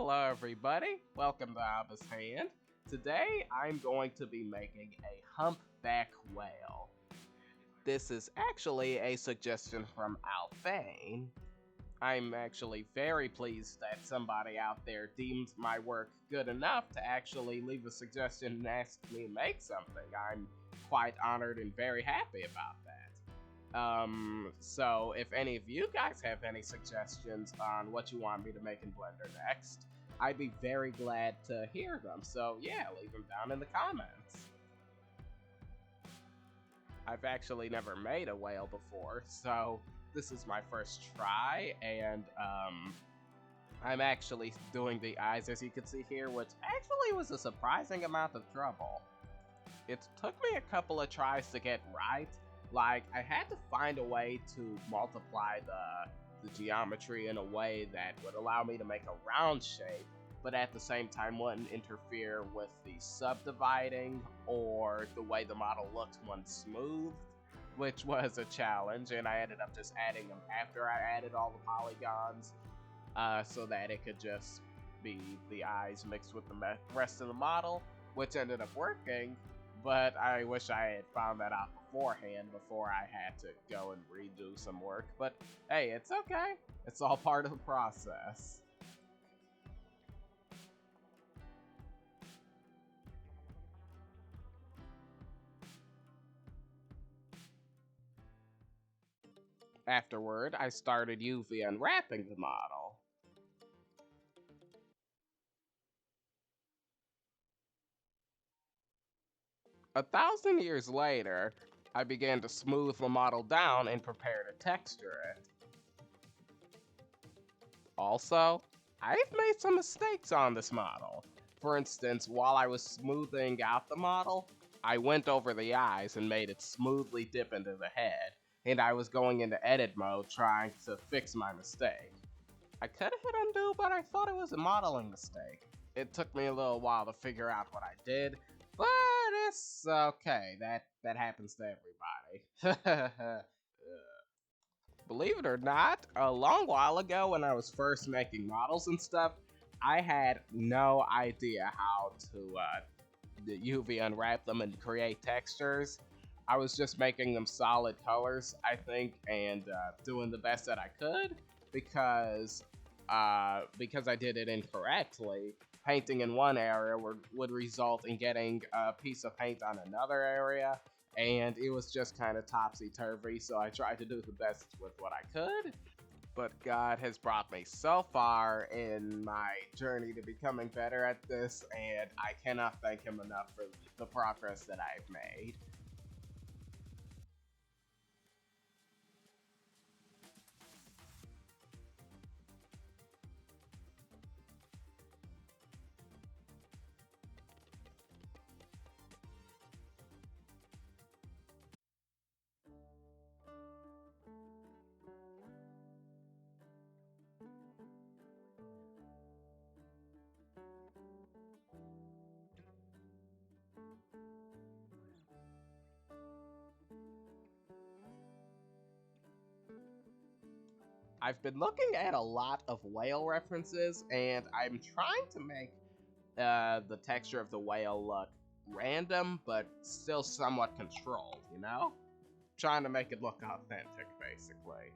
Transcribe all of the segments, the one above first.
Hello everybody, welcome to Abba's Hand. Today I'm going to be making a humpback whale. This is actually a suggestion from Alfane. I'm actually very pleased that somebody out there deemed my work good enough to actually leave a suggestion and ask me to make something. I'm quite honored and very happy about that. So if any of you guys have any suggestions on what you want me to make in Blender next, I'd be very glad to hear them. So yeah, leave them down in the comments. I've actually never made a whale before, so this is my first try, and I'm actually doing the eyes, as you can see here, which actually was a surprising amount of trouble. It took me a couple of tries to get right. Like, I had to find a way to multiply the geometry in a way that would allow me to make a round shape, but at the same time wouldn't interfere with the subdividing or the way the model looked when smoothed, which was a challenge, and I ended up just adding them after I added all the polygons, so that it could just be the eyes mixed with the rest of the model, which ended up working. But I wish I had found that out beforehand before I had to go and redo some work. But hey, it's okay. It's all part of the process. Afterward, I started UV unwrapping the model. A thousand years later, I began to smooth the model down and prepare to texture it. Also, I've made some mistakes on this model. For instance, while I was smoothing out the model, I went over the eyes and made it smoothly dip into the head, and I was going into edit mode trying to fix my mistake. I could have hit undo, but I thought it was a modeling mistake. It took me a little while to figure out what I did, but it's okay. That happens to everybody. Believe it or not, a long while ago when I was first making models and stuff, I had no idea how to UV unwrap them and create textures. I was just making them solid colors, I think, and doing the best that I could because I did it incorrectly. Painting in one area would result in getting a piece of paint on another area, and it was just kind of topsy-turvy, so I tried to do the best with what I could. But God has brought me so far in my journey to becoming better at this, and I cannot thank him enough for the progress that I've made. I've been looking at a lot of whale references, and I'm trying to make the texture of the whale look random, but still somewhat controlled, you know? Trying to make it look authentic, basically.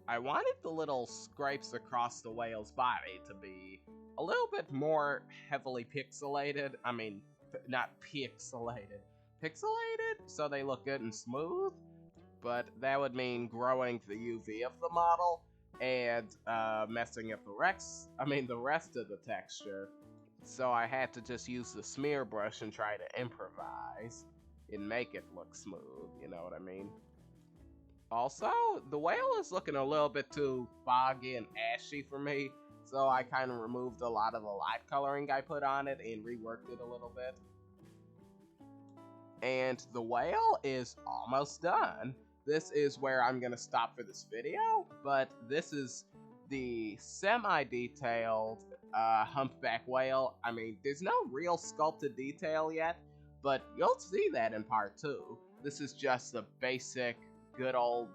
I wanted the little scrapes across the whale's body to be a little bit more heavily pixelated. I mean, not pixelated. Pixelated, so they look good and smooth, but that would mean growing the UV of the model and messing up the rest of the texture. So I had to just use the smear brush and try to improvise and make it look smooth, you know what I mean? Also, the whale is looking a little bit too foggy and ashy for me, So I kind of removed a lot of the light coloring I put on it and reworked it a little bit. And the whale is almost done. This is where I'm gonna stop for this video, but this is the semi-detailed humpback whale. I mean, there's no real sculpted detail yet, but you'll see that in part 2. This is just a basic, good old,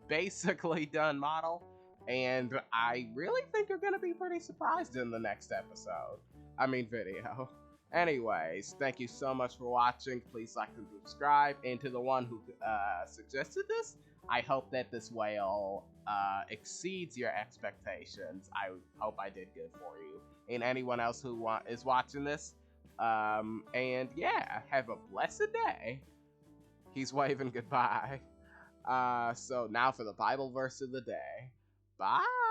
basically done model, and I really think you're gonna be pretty surprised in the next episode. I mean, video. Anyways, thank you so much for watching. Please like and subscribe. And to the one who suggested this, I hope that this whale exceeds your expectations. I hope I did good for you. And anyone else who is watching this. And yeah, have a blessed day. He's waving goodbye. So now for the Bible verse of the day. Bye.